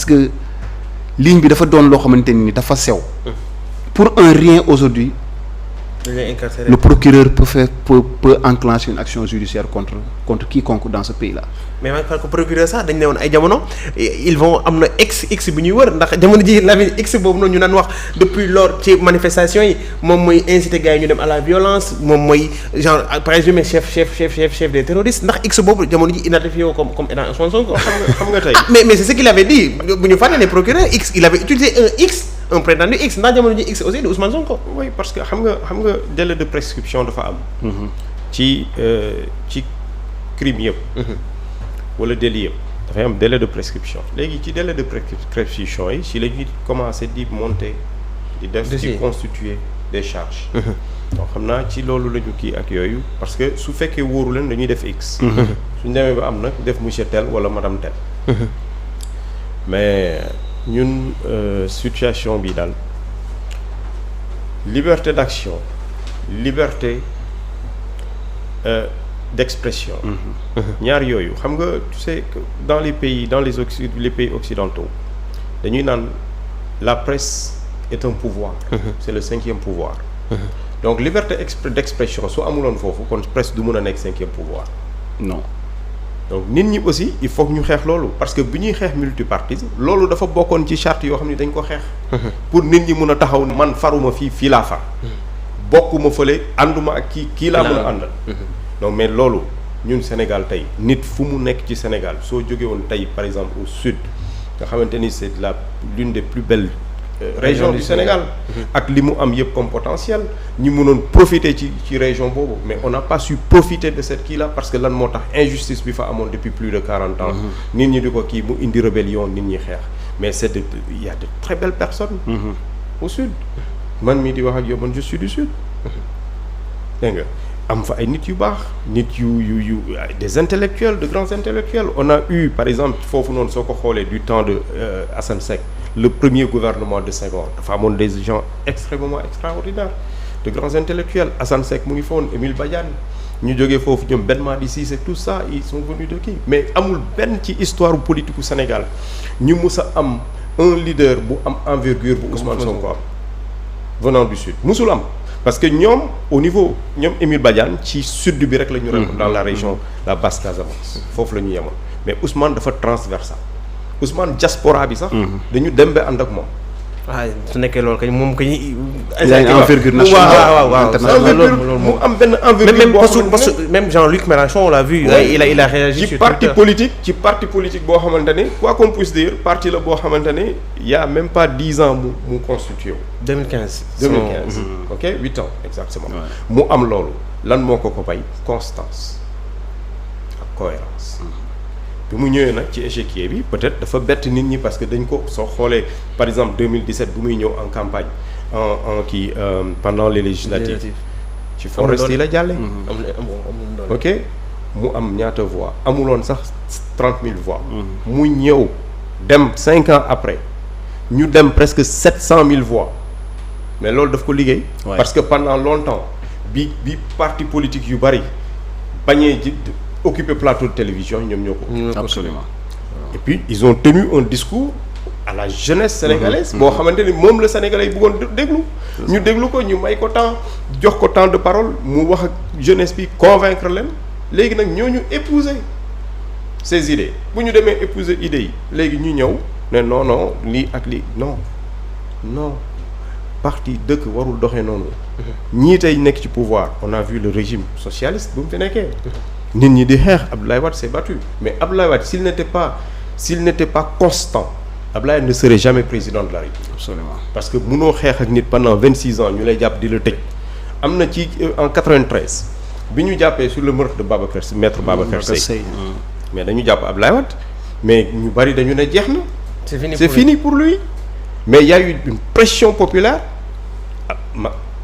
que ligne bi dafa doon loo xamante ni dafa sew. Pour un rien aujourd'hui le procureur peut enclencher une action judiciaire contre quiconque dans ce pays-là. mais man parce que procureur sax dañ ne woon ay jamono ils vont am na x bi ñuy wër ndax jamono ji la x boobu noonu ñu naan wax depuis lors ci manifestation yi moom mooy inciter gars yi ñu dem à la violence moom mooy genre présumé chef des terroristes ndax x boobu jamono ji identifié woo comme étant Ousmane Sonko. xam nga tey. mais c'est ce qu'il avait dit bu ñu fàtte ne procureur x il avait utilisé un prétendu x ndax jamono ji x aussi de Ousmane Sonko. oui parce que xam nga délai de prescription dafa am. ci crime yëpp. wala délit yëpp dafay am délai de prescription léegi ci délai de prescription yi si la ñuy commencer di monter di def di constituer des charges. donc xam naa ci loolu la ñu kii ak yooyu parce que su fekkee wóoru leen dañuy def x. suñ demee ba am nag def monsieur tel wala madame tel. mais ñun situation bi daal liberté d'action liberté d'expression. ñaar yooyu xam nga tu sais que dans les pays les pays occidentaux dañuy naan la presse est un pouvoir. c'est le 5e pouvoir. donc liberté d'expression su amuloon foofu kon presse du mën a nekk 5e pouvoir. non donc nit ñi aussi il faut que ñu xeex loolu parce que bi ñuy xeex multipartisme loolu dafa bokkoon ci charte yoo xam ne dañ ko xeex. pour nit ñi mën a taxaw man faruma fii laa far. bokkuma fële ànduma ak kii laa mën a àndal. non mais loolu ñun Sénégal tey nit fu mu nekk ci Sénégal soo jógee woon tey par exemple au sud nga xamante ni c'est l'une des plus belles régions du Sénégal ak li mu am yëpp comme potentiel ñi mënoon profiter ci région boobu mais on n'a pas su profiter de cette kii là parce que lan moo tax injustice bi fa amoon depuis plus de 40 ans nit ñi di ko kii mu indi rébellion nit ñi xeex mais il y a de très belles personnes au sud man mii di wax ak yow man je suis du sud dégg nga am fa ay nit yu baax nit yu des intellectuels de grands intellectuels on a eu par exemple foofu noonu soo ko xoolee du temps de Assane Seck le premier gouvernement de Senghor dafa amoon des gens extrêmement extraordinaires de grands intellectuels Assane Seck mu ngi fa woon Émile Badiane ñu jógee foofu ñoom Ben Madi Cissé tout ça ils sont venus de kii mais amul benn ci histoire politique u Sénégal ñu mus a am un leader bu am envergure bu Ousmane Sonko am venant du sud musul am parce que ñoom au niveau ñoom Émile Badiane ci sud bi rek la ñu rek dans la région la Basse Casamance foofu la ñu yemoon mais Ousmane dafa transversal Ousmane diaspora bi sax dañu dem ba ànd ak moom waaw su nekkee loolu kañ moom kañ envergure nationale waaw mu am benn envergure même Jean-Luc Mélenchon on l'a vu il a réagi ci parti politique boo xamante ne quoi qu'on puisse dire parti la boo xamante ne y a même pas 10 ans mu constitué wu 2015 ok 8 ans exactement mu am loolu lan moo ko bay constance ak cohérence bi mu ñëwee nag ci échiquier bi peut-être dafa bett nit ñi parce que dañ ko soo xoolee par exemple 2017 bu muy ñëw en campagne en kii pendant les législatives ci Forest yi la jàlle ok mu am ñaata voix amuloon sax 30 000 voix mu ñëw dem 5 ans après ñu dem presque 700 000 voix mais loolu daf ko liggéey parce que pendant longtemps bi parti politique yu bari bañee ji occuper plateau de télévision ñoom ñoo ko absolument et puis ils ont tenu un discours à la jeunesse sénégalaise boo xamante ni moom la sénégalais yi bëggoon déglu ñu déglu ko ñu may ko temps jox ko temps de parole mu wax ak jeunesse bi convaincre leen léegi nag ñooñu épouser ces idées bu ñu demee épouser idées yi léegi ñu ñëw ne non lii ak lii non parti dëkk warul doxee noonu ñii tey nekk ci pouvoir on a vu le régime socialiste bu mu fi nekkee nit ñi di xeex Abdoulaye Wade s'est battu mais Abdoulaye Wade s'il n'était pas constant Abdoulaye ne serait jamais président de la République. Absolument. Parce que munoo xeex ak nit pendant 26 ans ñu lay jàpp di la tëj am na ci en 93 bi ñu jàppee sur le meurtre de maître Babacar Seye mais dañu jàpp Abdoulaye Wade mais ñu bari dañu ne jeex na. c'est fini pour lui mais il y a eu une pression populaire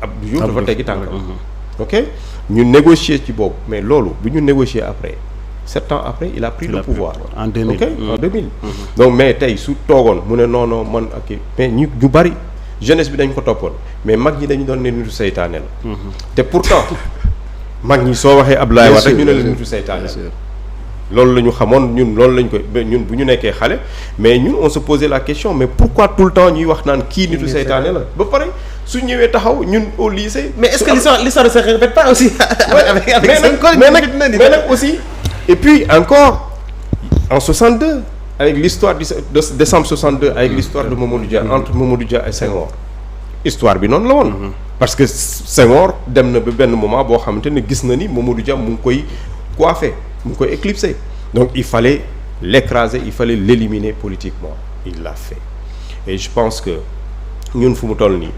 Abdou Diouf dafa teggi tànkam. ok ñu négocier ci boobu mais loolu bu ñu négocier après 7 ans après il a pris le pouvoir en 2000 ok en 2000 donc mais tey su toogoon mu ne non man ak mais ñu bari jeunesse bi dañ ko toppoon mais mag ñi dañu doon ne nitu seytaane la te pourtant mag ñi soo waxee Abdoulaye Wade rek ñu ne la nitu seytaane la loolu la ñu xamoon ñun loolu lañ ko ñun bu ñu nekkee xale mais ñun on se posait la question mais pourquoi tout le temps ñuy wax naan kii nitu seytaane la ba pare su ñëwee taxaw ñun au lycée. mais est-ce que l'histoire ne se répète pas aussi. mais nag aussi et puis encore en 62 avec l'histoire de décembre 62 avec l'histoire de Mamadou Dia entre Mamadou Dia et Senghor histoire bi noonu la woon. parce que Senghor dem na ba benn moment boo xamante ne gis na ni Mamadou Dia mu ngi koy coiffé mu ngi koy éclipsé donc il fallait l'écraser il fallait l'éliminer politiquement il l'a fait et je pense que ñun fu mu toll nii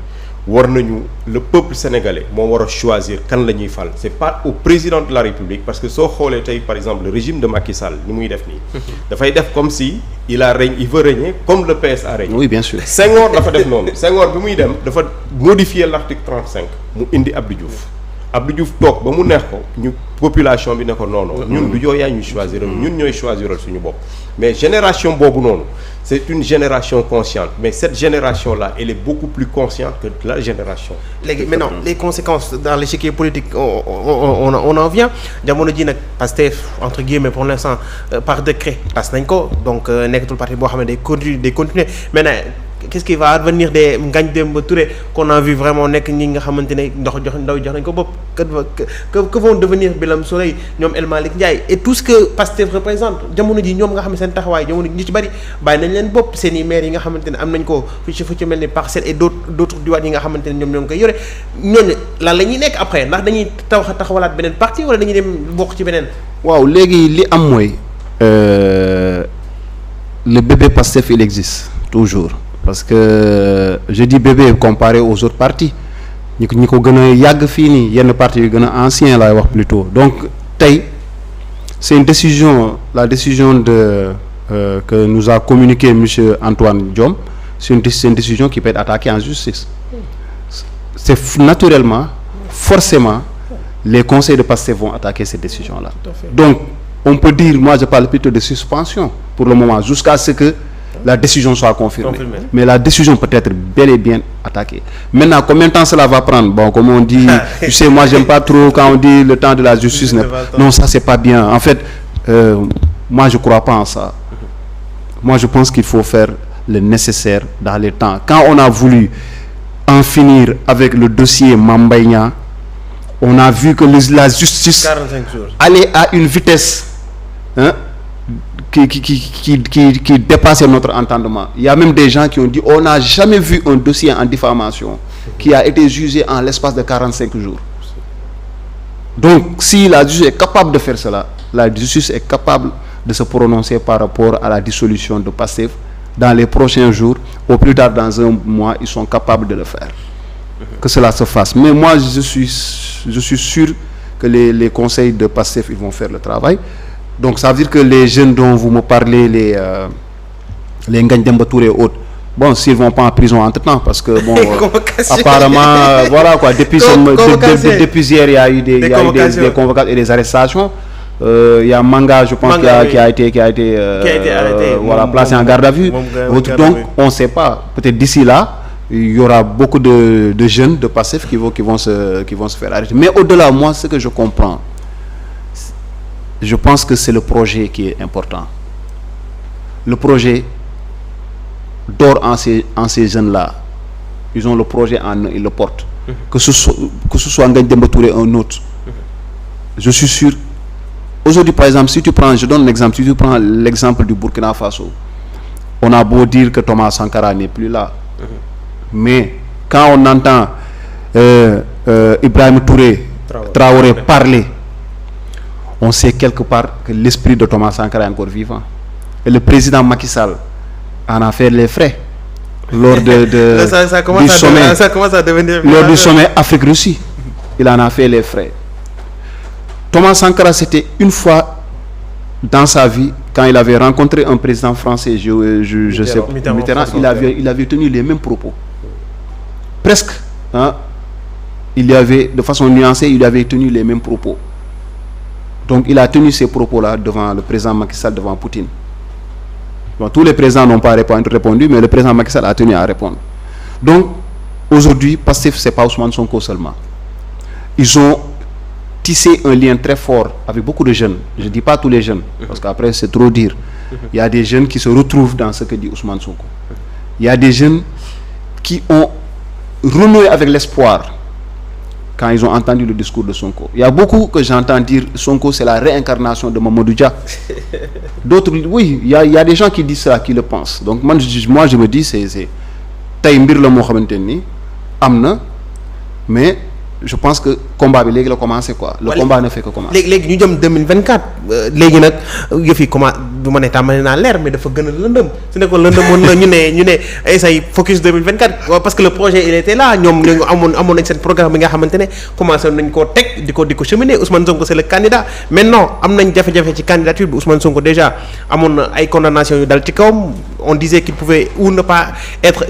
war nañu le peuple sénégalais moo war a choisir kan la ñuy fal c'est pas au président de la République parce que soo xoolee tey par exemple le régime de Macky Sall ni muy def nii dafay def comme si il veut régner comme le PS a régné. Oui, bien sûr. Senghor dafa def noonu Senghor bi muy dem dafa modifier l'article 35 mu indi Abdou Diouf toog ba mu neex ko ñu population bi ne ko non ñun du yaa ñu choisir ñun ñooy choisiral suñu bopp mais génération boobu noonu c'est une génération consciente mais cette génération là elle est beaucoup plus consciente que la génération. léegi maintenant les conséquences dans l'échiquier politique on en vient jamono ji nag Pastef entre guillemets pour l'instant par décret tas nañ ko donc nekkatul parti boo xam ne day continuer maintenant qu'est-ce qui va advenir des Ngagne Demba Touré qu'on a vu vraiment nekk ñi nga xamante ne jox nañ ko bopp que vont devenir Birame Souleye ñoom El Malick Ndiaye et tout ce que Pastef représente jamono ji ñoom nga xam ne seen taxawaay jamono ji ñu ci bari bàyyi nañ leen bopp seen i maires yi nga xamante ne am nañ ko fu ci mel ni Parcelles et d'autres diwaan yi nga xamante ne ñoom ñoo ngi koy yore ñooñu lan la ñuy nekk après ndax dañuy taxawalaat beneen parti wala dañuy dem bokk ci beneen. waaw léegi li am mooy le bébé Pastef il existe toujours. parce que je dis bébé comparé aux autres partis ñi ko gën a yàgg fii nii yenn partis yu gën a ancien laay wax plutôt donc tey c'est une décision la décision de que nous a communiqué monsieur Antoine Diome c'est une décision qui peut être attaquée en justice c'est naturellement forcément les conseils de Pastef vont attaquer cette décision-là donc on peut dire moi je parle plutôt de suspension pour le moment jusqu'à ce que la décision soit confirmée. Mais la décision peut être bel et bien attaquée. Maintenant, combien de temps cela va prendre? Bon, comme on dit, tu sais, moi j'aime pas trop quand on dit le temps de la justice. Non, ça c'est pas bien. En fait, moi je crois pas en ça. Moi je pense qu'il faut faire le nécessaire dans les temps. Quand on a voulu en finir avec le dossier Mame Mbaye Niang, on a vu que la justice 45 jours. Allait à une vitesse qui dépassait notre entendement. Il y a même des gens qui ont dit on n'a jamais vu un dossier en diffamation qui a été jugé en l'espace de 45 jours. Donc si la justice est capable de faire cela, la justice est capable de se prononcer par rapport à la dissolution de Pastef dans les prochains jours, au plus tard dans un mois, ils sont capables de le faire. Que cela se fasse. Mais moi je suis sûr que les conseils de Pastef ils vont faire le travail. Donc ça veut dire que les jeunes dont vous me parlez, les Ngagne Demba Touré et autres, bon, s'ils vont pas en prison entre-temps, parce que bon, apparemment, voilà quoi, depuis hier, il y a eu des convocations et des arrestations. Il y a Manga, je pense, qui a été arrêté, voilà, placé en garde à vue. Donc on ne sait pas. Peut-être d'ici là, il y aura beaucoup de jeunes de Pastef qui vont se faire arrêter. Mais au-delà, moi, ce que je comprends, je pense que c'est le projet qui est important. Le projet dort en ces jeunes-là. Ils ont le projet en eux, ils le portent. Que ce soit Ngagne Demba Touré ou un autre. Je suis sûr. Aujourd'hui, par exemple, je donne un exemple. Si tu prends l'exemple du Burkina Faso, on a beau dire que Thomas Sankara n'est plus là. Mais quand on entend Ibrahim Traoré parler, on sait quelque part que l'esprit de Thomas Sankara est encore vivant. Et le président Macky Sall en a fait les frais lors du sommet Afrique-Russie. Il en a fait les frais. Thomas Sankara, c'était une fois dans sa vie, quand il avait rencontré un président français, je sais pas, Mitterrand, il avait tenu les mêmes propos. Presque, il avait, de façon nuancée, il avait tenu les mêmes propos. Donc il a tenu ces propos-là devant le président Macky Sall, devant Poutine. Bon, tous les présidents n'ont pas répondu, mais le président Macky Sall a tenu à répondre. Donc aujourd'hui, Pastef, c'est pas Ousmane Sonko seulement. Ils ont tissé un lien très fort avec beaucoup de jeunes. Je dis pas tous les jeunes, parce qu'après c'est trop dire. Il y a des jeunes qui se retrouvent dans ce que dit Ousmane Sonko. Il y a des jeunes qui ont renoué avec l'espoir quand ils ont entendu le discours de Sonko. Il y a beaucoup que j'entends dire Sonko c'est la réincarnation de Mamadou Dia. D'autres, oui, il y a des gens qui disent ça, qui le pensent. Donc moi je me dis c'est tey mbir la moo xamante ni am na, mais je pense que combat bi léegi la commencé quoi. Le combat ne fait que commencer. léegi ñu jëm 2024 léegi nag yëf yi comment du ma ne tàmbali naa leer mais dafa gën a lëndëm su nekkoon lëndëmoon na ñu ne ay say focus 2024 parce que le projet il était là ñoom ñu amoon nañ seen programme bi nga xamante ne commencé nañ koo teg di ko cheminer. Ousmane Sonko c'est le candidat maintenant am nañ jafe-jafe ci candidature bi. Ousmane Sonko déjà amoon na ay condamnations yu dal ci kawam. On disait qu'il pouvait ou ne pas être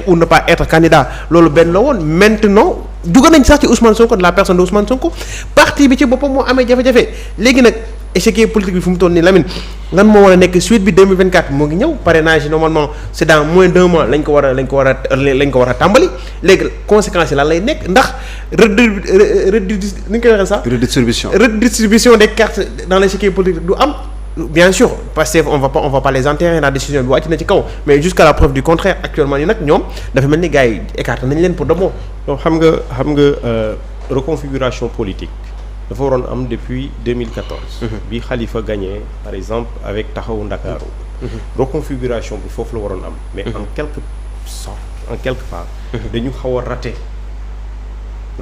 ou ne pas être candidat loolu benn la woon. Maintenant dugg nañ sax ci Ousmane Sonko, de la personne de Ousmane Sonko, parti bi ci boppam moo amee jafe-jafe léegi nag échiquier politique bi fu mu toll nii Lamine lan moo war a nekk suite bi 2024 moo ngi ñëw. Parrainage yi normalement c'est dans moins d'un mois lañ ko war a tàmbali léegi conséquences yi lan lay nekk ndax ni ñu koy waxee sax. redistribution des cartes dans l'échiquier politique du am. Bien sûr Pastef on va pas les enterrer, la décision bi wàcc na ci kaw mais jusqu'à la preuve du contraire actuellement nii nag ñoom dafa mel ni gars yi écarté nañ leen pour de bon. donc xam nga reconfiguration politique dafa waroon am depuis 2014. bi Khalifa gagné par exemple avec Taxawu Ndakaaru. reconfiguration bi foofu la waroon am. mais en quelque part dañu xaw a raté